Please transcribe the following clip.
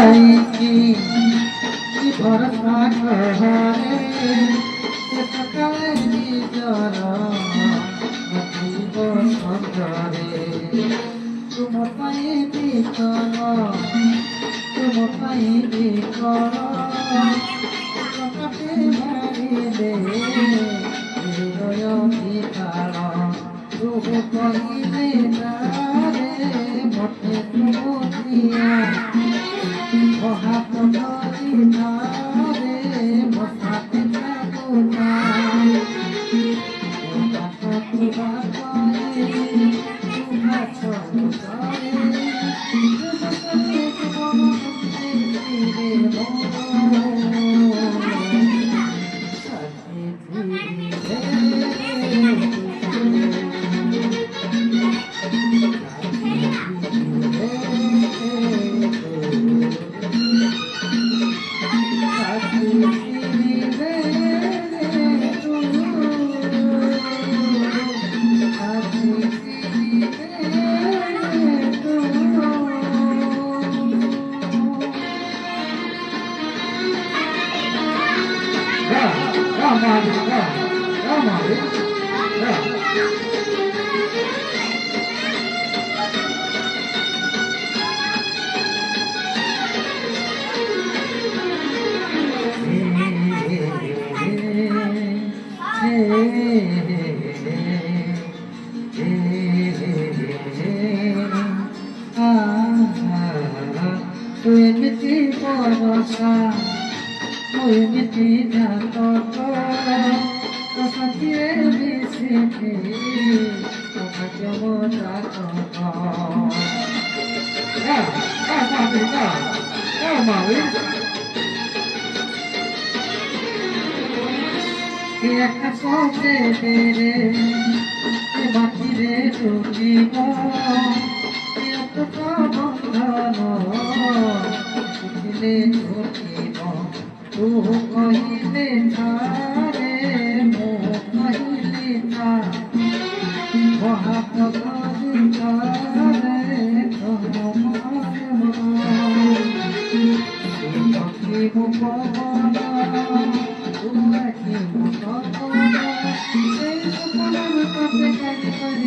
কি ভরসা করে সকালে নিজর জীব সঞ্চরে তুম পাই বিকল তুম পাই বিকল প্রকাশে মারিলে হৃদয় বিকাল তুহ কহিলে না রে মতে তুমিয়া মহাপ্রভু ধারে বসাতে থাকুনা এমনি পরশা এমনি জাত সখিয়ে মিশিতে একটা সবে বেড়ে মাটিরে ঢুকিব বন্ধন শিখিলে ঢুকিব তু কহিলে ধারে মো কহিলে না মহাপ্রভু ধারে শিখিব পবন শিখিব পবন সেই সকলের কাছে কাজ করে